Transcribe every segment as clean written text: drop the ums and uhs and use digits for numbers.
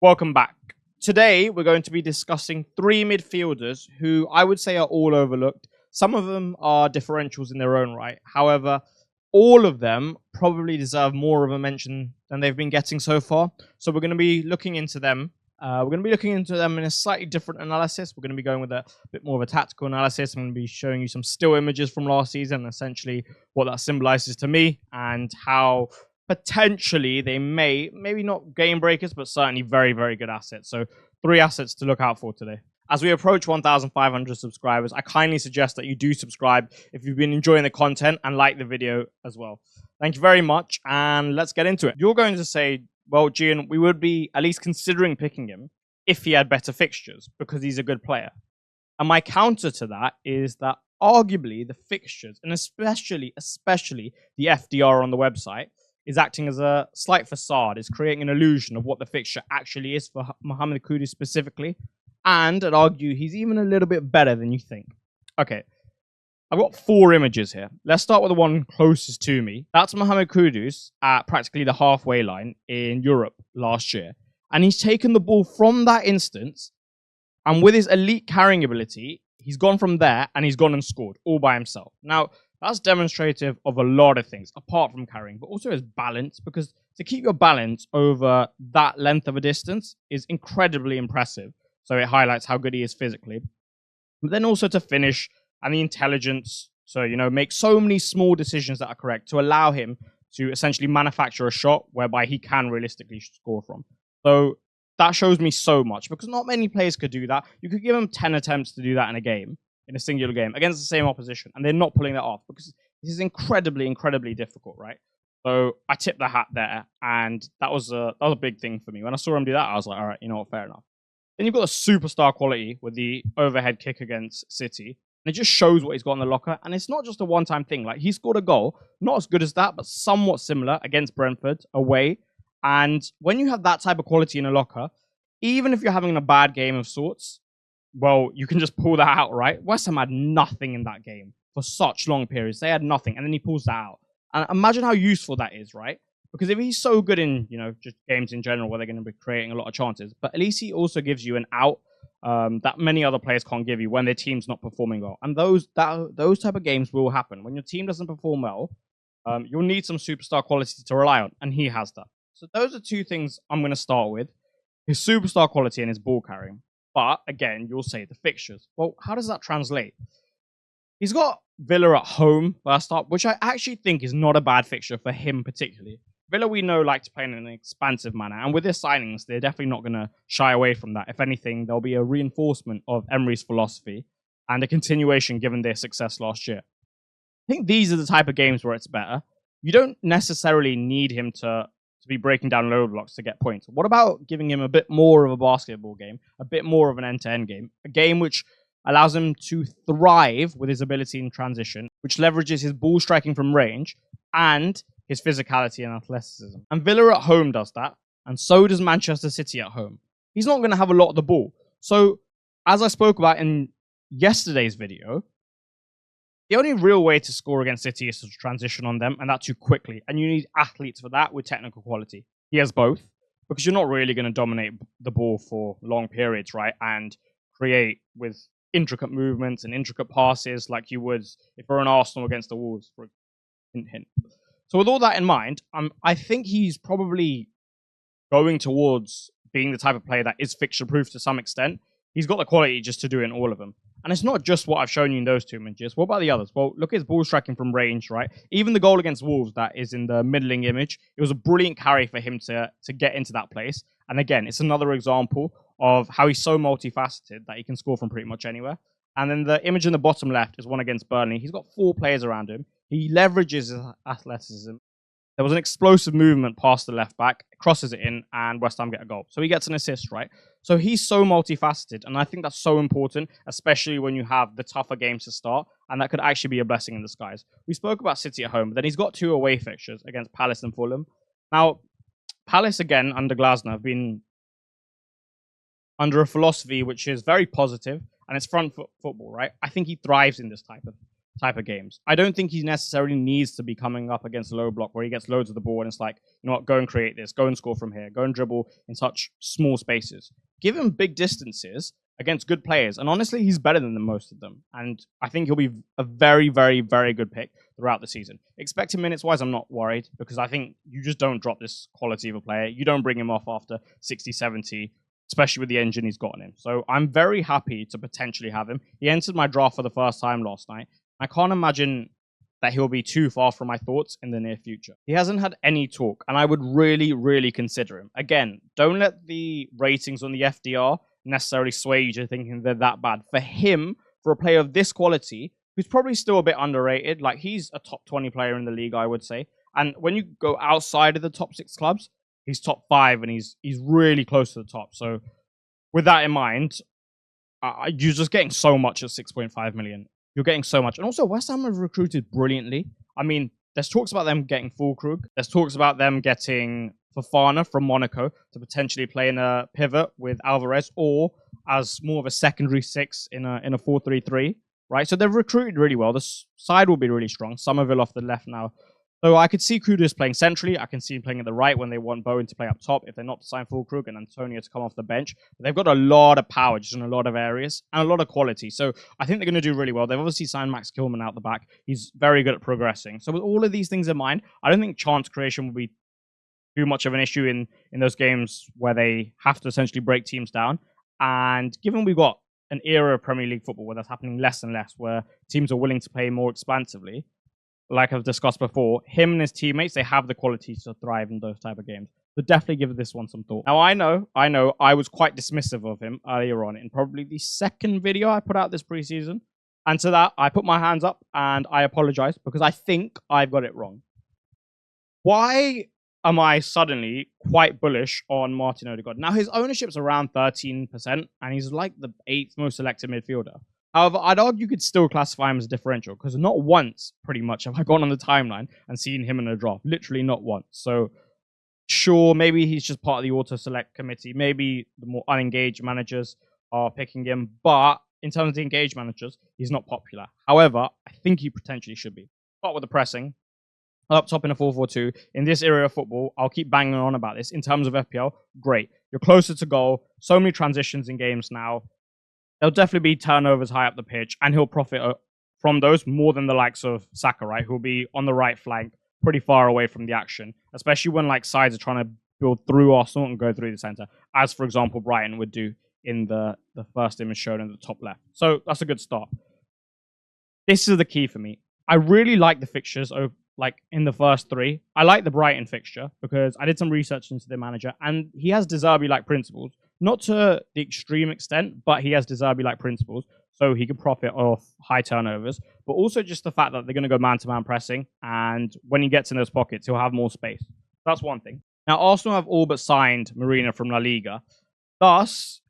Welcome back. Today, we're going to be discussing three midfielders who I would say are all overlooked. Some of them are differentials in their own right. However, all of them probably deserve more of a mention than they've been getting so far. So we're going to be looking into them. We're going to be looking into them in a slightly different analysis. We're going to be going with a bit more of a tactical analysis. I'm going to be showing you some still images from last season, essentially what that symbolizes to me and how potentially they maybe not game breakers, but certainly very, very good assets. So 3 assets to look out for today. As we approach 1,500 subscribers, I kindly suggest that you do subscribe if you've been enjoying the content and like the video as well. Thank you very much, and let's get into it. You're going to say, well, Gian, we would be at least considering picking him if he had better fixtures because he's a good player. And my counter to that is that arguably the fixtures, and especially the FDR on the website, is acting as a slight facade, is creating an illusion of what the fixture actually is for Mohamed Kudus specifically. And I'd argue he's even a little bit better than you think. Okay, I've got 4 images here. Let's start with the one closest to me. That's Mohamed Kudus at practically the halfway line in Europe last year. And he's taken the ball from that instance, and with his elite carrying ability, he's gone from there and he's gone and scored all by himself. Now, that's demonstrative of a lot of things, apart from carrying, but also his balance, because to keep your balance over that length of a distance is incredibly impressive. So it highlights how good he is physically. But then also to finish and the intelligence, so, make so many small decisions that are correct to allow him to essentially manufacture a shot whereby he can realistically score from. So that shows me so much, because not many players could do that. You could give them 10 attempts to do that in a game, in a singular game, against the same opposition, and they're not pulling that off, because this is incredibly, incredibly difficult, right? So I tipped the hat there, and that was a big thing for me. When I saw him do that, I was like, all right, fair enough. Then you've got the superstar quality with the overhead kick against City, and it just shows what he's got in the locker, and it's not just a one-time thing. Like, he scored a goal, not as good as that, but somewhat similar against Brentford, away, and when you have that type of quality in a locker, even if you're having a bad game of sorts, well, you can just pull that out, right? West Ham had nothing in that game for such long periods. They had nothing, and then he pulls that out. And imagine how useful that is, right? Because if he's so good in, just games in general where they're going to be creating a lot of chances, but at least he also gives you an out that many other players can't give you when their team's not performing well. And those type of games will happen. When your team doesn't perform well, you'll need some superstar quality to rely on, and he has that. So those are 2 things I'm going to start with: his superstar quality and his ball carrying. But again, you'll say the fixtures. Well, how does that translate? He's got Villa at home first up, which I actually think is not a bad fixture for him particularly. Villa, we know, like to play in an expansive manner. And with their signings, they're definitely not going to shy away from that. If anything, there'll be a reinforcement of Emery's philosophy and a continuation given their success last year. I think these are the type of games where it's better. You don't necessarily need him to be breaking down low blocks to get points. What about giving him a bit more of a basketball game, a bit more of an end-to-end game, a game which allows him to thrive with his ability in transition, which leverages his ball striking from range and his physicality and athleticism. And Villa at home does that, and so does Manchester City at home. He's not going to have a lot of the ball. So, as I spoke about in yesterday's video, the only real way to score against City is to transition on them, and that too quickly. And you need athletes for that with technical quality. He has both, because you're not really going to dominate the ball for long periods, right? And create with intricate movements and intricate passes like you would if you're an Arsenal against the Wolves, for hint. So with all that in mind, I think he's probably going towards being the type of player that is fixture-proof to some extent. He's got the quality just to do it in all of them. And it's not just what I've shown you in those 2 images. What about the others? Well, look at his ball striking from range, right? Even the goal against Wolves that is in the middling image, it was a brilliant carry for him to get into that place. And again, it's another example of how he's so multifaceted that he can score from pretty much anywhere. And then the image in the bottom left is one against Burnley. He's got 4 players around him. He leverages his athleticism. There was an explosive movement past the left back, crosses it in, and West Ham get a goal. So he gets an assist, right? So he's so multifaceted, and I think that's so important, especially when you have the tougher games to start, and that could actually be a blessing in disguise. We spoke about City at home, but then he's got 2 away fixtures against Palace and Fulham. Now, Palace, again, under Glasner, have been under a philosophy which is very positive, and it's front foot football, right? I think he thrives in this type of type of games. I don't think he necessarily needs to be coming up against a low block where he gets loads of the ball and it's like, you know what, go and create this, go and score from here, go and dribble in such small spaces. Give him big distances against good players. And honestly, he's better than most of them. And I think he'll be a very, very, very good pick throughout the season. Expecting minutes-wise, I'm not worried because I think you just don't drop this quality of a player. You don't bring him off after 60, 70, especially with the engine he's got on him. So I'm very happy to potentially have him. He entered my draft for the first time last night. I can't imagine that he'll be too far from my thoughts in the near future. He hasn't had any talk, and I would really, really consider him. Again, don't let the ratings on the FDR necessarily sway you to thinking they're that bad. For him, for a player of this quality, who's probably still a bit underrated, like he's a top 20 player in the league, I would say. And when you go outside of the top 6 clubs, he's top 5 and he's really close to the top. So with that in mind, you're just getting so much at 6.5 million. You're getting so much. And also, West Ham have recruited brilliantly. I mean, there's talks about them getting Fulkrug. There's talks about them getting Fofana from Monaco to potentially play in a pivot with Alvarez or as more of a secondary 6 in a 4-3-3, right? So they've recruited really well. The side will be really strong. Somerville off the left now. So I could see Kudus playing centrally. I can see him playing at the right when they want Bowen to play up top if they're not to sign Fulkrug and Antonio to come off the bench. But they've got a lot of power just in a lot of areas and a lot of quality. So I think they're going to do really well. They've obviously signed Max Kilman out the back. He's very good at progressing. So with all of these things in mind, I don't think chance creation will be too much of an issue in those games where they have to essentially break teams down. And given we've got an era of Premier League football where that's happening less and less, where teams are willing to play more expansively, like I've discussed before, him and his teammates, they have the quality to thrive in those type of games. So definitely give this one some thought. Now, I know, I was quite dismissive of him earlier on in probably the second video I put out this preseason. And to that, I put my hands up and I apologize because I think I've got it wrong. Why am I suddenly quite bullish on Martin Odegaard? Now, his ownership's around 13%, and he's like the 8th most selected midfielder. However, I'd argue you could still classify him as a differential because not once, pretty much, have I gone on the timeline and seen him in a draft. Literally not once. So, sure, maybe he's just part of the auto-select committee. Maybe the more unengaged managers are picking him. But in terms of the engaged managers, he's not popular. However, I think he potentially should be. Start with the pressing. Up top in a 4-4-2. In this area of football, I'll keep banging on about this. In terms of FPL, great. You're closer to goal. So many transitions in games now. There'll definitely be turnovers high up the pitch, and he'll profit from those more than the likes of Saka, right? Who'll be on the right flank, pretty far away from the action, especially when like sides are trying to build through Arsenal and go through the centre, as for example Brighton would do in the first image shown in the top left. So that's a good start. This is the key for me. I really like the fixtures like in the first 3. I like the Brighton fixture because I did some research into the manager and he has De Zerbi-like principles. Not to the extreme extent, but he has De Zerbi-like principles, so he can profit off high turnovers. But also just the fact that they're going to go man-to-man pressing, and when he gets in those pockets, he'll have more space. That's one thing. Now, Arsenal have all but signed Marina from La Liga. Thus,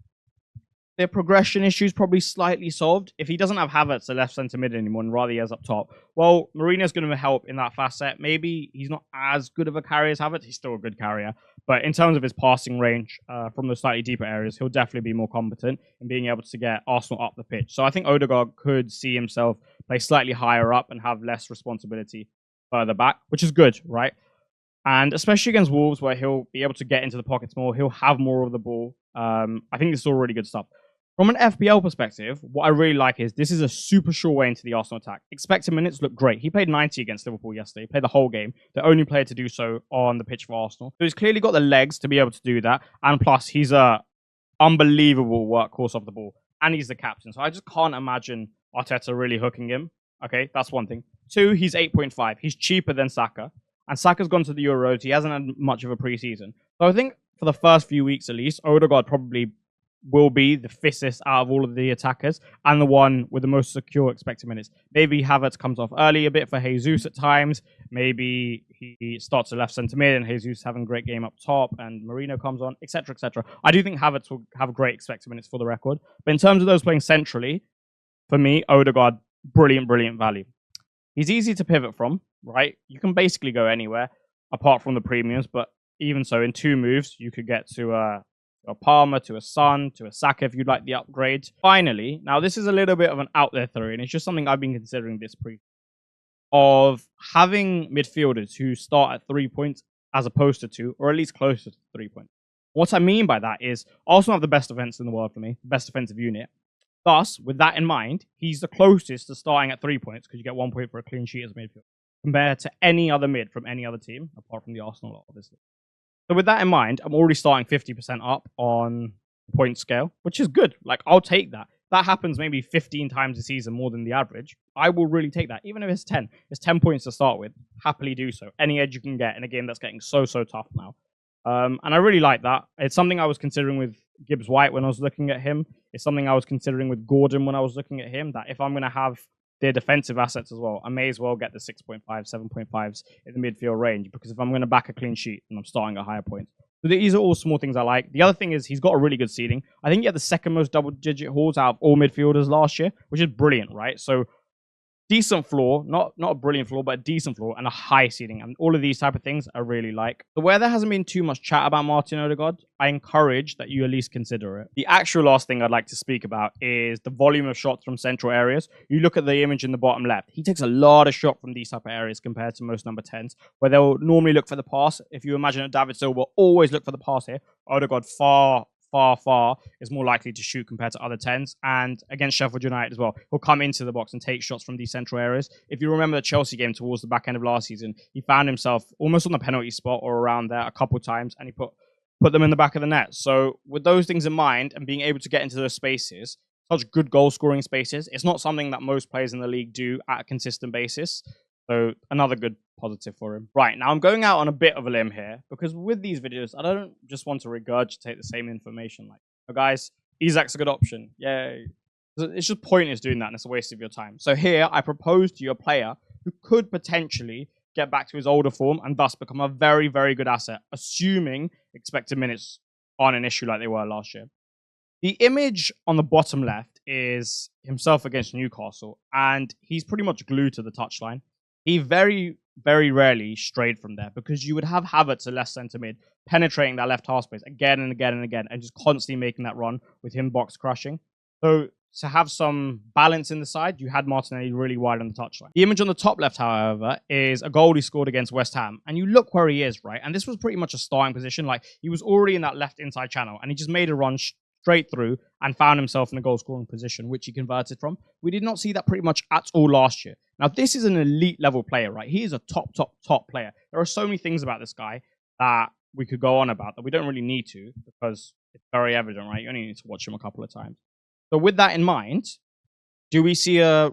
their progression issues probably slightly solved. If he doesn't have Havertz at left centre mid anymore and rather he has up top, well, Marina's going to help in that facet. Maybe he's not as good of a carrier as Havertz. He's still a good carrier. But in terms of his passing range from the slightly deeper areas, he'll definitely be more competent in being able to get Arsenal up the pitch. So I think Odegaard could see himself play slightly higher up and have less responsibility further back, which is good, right? And especially against Wolves, where he'll be able to get into the pockets more, he'll have more of the ball. I think this is all really good stuff. From an FPL perspective, what I really like is this is a super sure way into the Arsenal attack. Expected minutes look great. He played 90 against Liverpool yesterday. He played the whole game. The only player to do so on the pitch for Arsenal. So he's clearly got the legs to be able to do that. And plus, he's a unbelievable workhorse of the ball. And he's the captain. So I just can't imagine Arteta really hooking him. Okay, that's one thing. 2, he's 8.5. He's cheaper than Saka. And Saka's gone to the Euros. He hasn't had much of a preseason. So I think for the first few weeks at least, Odegaard probably will be the fittest out of all of the attackers and the one with the most secure expected minutes. Maybe Havertz comes off early a bit for Jesus at times. Maybe he starts at left centre mid and Jesus having a great game up top and Marino comes on, etc., etc. I do think Havertz will have great expected minutes for the record. But in terms of those playing centrally, for me, Odegaard, brilliant, brilliant value. He's easy to pivot from, right? You can basically go anywhere apart from the premiums, but even so, in 2 moves, you could get to a Palmer, to a Son, to a Saka if you'd like the upgrade. Finally, now this is a little bit of an out there theory, and it's just something I've been considering this of having midfielders who start at 3 points as opposed to 2, or at least closer to 3 points. What I mean by that is Arsenal have the best defense in the world for me, the best defensive unit. Thus, with that in mind, he's the closest to starting at 3 points because you get 1 point for a clean sheet as a midfielder compared to any other mid from any other team, apart from the Arsenal lot, obviously. So with that in mind, I'm already starting 50% up on the point scale, which is good. Like, I'll take that. That happens maybe 15 times a season more than the average. I will really take that. Even if it's 10. It's 10 points to start with. Happily do so. Any edge you can get in a game that's getting so tough now. And I really like that. It's something I was considering with Gibbs White when I was looking at him. It's something I was considering with Gordon when I was looking at him, that if I'm going to have their defensive assets as well, I may as well get the 6.5, 7.5s in the midfield range, because if I'm going to back a clean sheet, then I'm starting at higher points. So these are all small things I like. The other thing is he's got a really good ceiling. I think he had the second most double-digit hauls out of all midfielders last year, which is brilliant, right? So decent floor, not a brilliant floor, but a decent floor and a high ceiling. And all of these type of things I really like. So where there hasn't been too much chat about Martin Odegaard, I encourage that you at least consider it. The actual last thing I'd like to speak about is the volume of shots from central areas. You look at the image in the bottom left. He takes a lot of shot from these type of areas compared to most number 10s, where they'll normally look for the pass. If you imagine that David Silva will always look for the pass here, Odegaard far is more likely to shoot compared to other 10s. And against Sheffield United as well, he'll come into the box and take shots from these central areas. If you remember the Chelsea game towards the back end of last season, he found himself almost on the penalty spot or around there a couple of times, and he put them in the back of the net. So with those things in mind and being able to get into those spaces, such good goal scoring spaces, it's not something that most players in the league do at a consistent basis. So another good positive for him. Right, now I'm going out on a bit of a limb here, because with these videos, I don't just want to regurgitate the same information. Like, oh guys, Isak's a good option. Yay. It's just pointless doing that, and it's a waste of your time. So here, I propose to you a player who could potentially get back to his older form and thus become a very good asset, assuming expected minutes aren't an issue like they were last year. The image on the bottom left is himself against Newcastle, and he's pretty much glued to the touchline. He very rarely strayed from there, because you would have Havertz, a left centre mid, penetrating that left half space again and again and again, and just constantly making that run with him box crushing. So to have some balance in the side, you had Martinelli really wide on the touchline. The image on the top left, however, is a goal he scored against West Ham. And you look where he is, right? And this was pretty much a starting position. Like, he was already in that left inside channel, and he just made a run straight through and found himself in a goal-scoring position, which he converted from. We did not see that pretty much at all last year. Now, this is an elite-level player, right? He is a top player. There are so many things about this guy that we could go on about that we don't really need to, because it's very evident, right? You only need to watch him a couple of times. So with that in mind, do we see a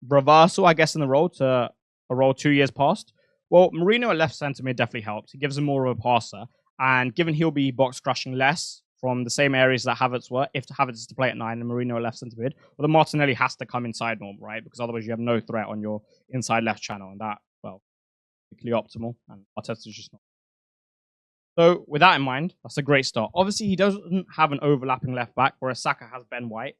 reversal, I guess, in the role to a role 2 years past? Well, Mourinho at left centre mid definitely helps. He gives him more of a passer. And given he'll be box crushing less from the same areas that Havertz were, if Havertz is to play at 9 and Mourinho at left centre mid, well, then Martinelli has to come inside more, right? Because otherwise you have no threat on your inside left channel. And that, well, particularly optimal. And Arteta's just not. So with that in mind, that's a great start. Obviously, he doesn't have an overlapping left back, whereas Saka has Ben White,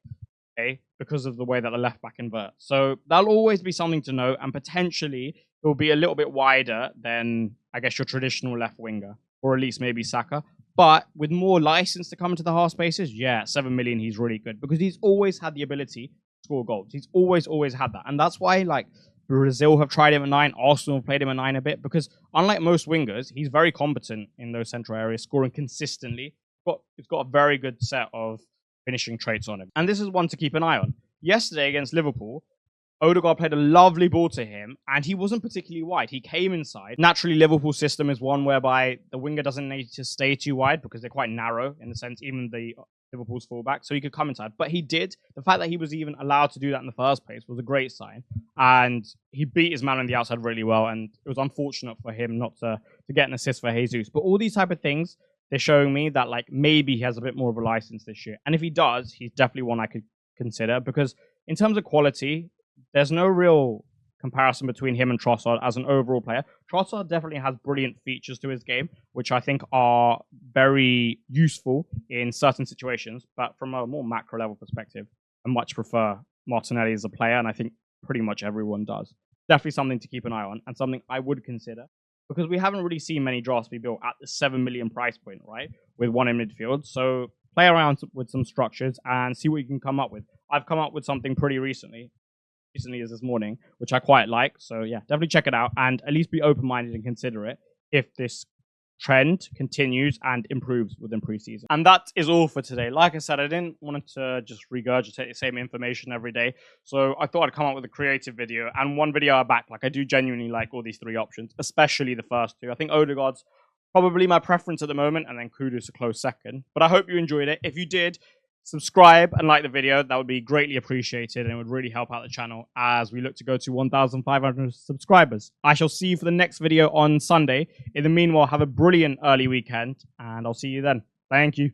okay, because of the way that the left back inverts. So that'll always be something to know, and potentially it will be a little bit wider than, I guess, your traditional left winger, or at least maybe Saka. But with more license to come into the half spaces, yeah, 7 million, he's really good, because he's always had the ability to score goals. He's always had that. And that's why, like, Brazil have tried him at 9, Arsenal have played him at 9 a bit, because unlike most wingers, he's very competent in those central areas, scoring consistently. He's got a very good set of finishing traits on him. And this is one to keep an eye on. Yesterday against Liverpool, Odegaard played a lovely ball to him, and he wasn't particularly wide. He came inside. Naturally, Liverpool's system is one whereby the winger doesn't need to stay too wide, because they're quite narrow in the sense, even the Liverpool's fullback, so he could come inside. But he did. The fact that he was even allowed to do that in the first place was a great sign. And he beat his man on the outside really well, and it was unfortunate for him not to get an assist for Jesus. But all these type of things, they're showing me that, like, maybe he has a bit more of a license this year. And if he does, he's definitely one I could consider, because in terms of quality, there's no real comparison between him and Trossard as an overall player. Trossard definitely has brilliant features to his game, which I think are very useful in certain situations. But from a more macro level perspective, I much prefer Martinelli as a player, and I think pretty much everyone does. Definitely something to keep an eye on, and something I would consider, because we haven't really seen many drafts be built at the 7 million price point, right? With one in midfield. So play around with some structures and see what you can come up with. I've come up with something pretty recently as this morning, which I quite like. So yeah, definitely check it out and at least be open-minded and consider it if this trend continues and improves within preseason. And that is all for today. Like I said, I didn't want to just regurgitate the same information every day. So I thought I'd come up with a creative video, and one video I back. Like, I do genuinely like all these three options, especially the first two. I think Odegaard's probably my preference at the moment, and then Kudus a close second. But I hope you enjoyed it. If you did, subscribe and like the video. That would be greatly appreciated, and it would really help out the channel as we look to go to 1,500 subscribers. I shall see you for the next video on Sunday. In the meanwhile, have a brilliant early weekend, and I'll see you then. Thank you.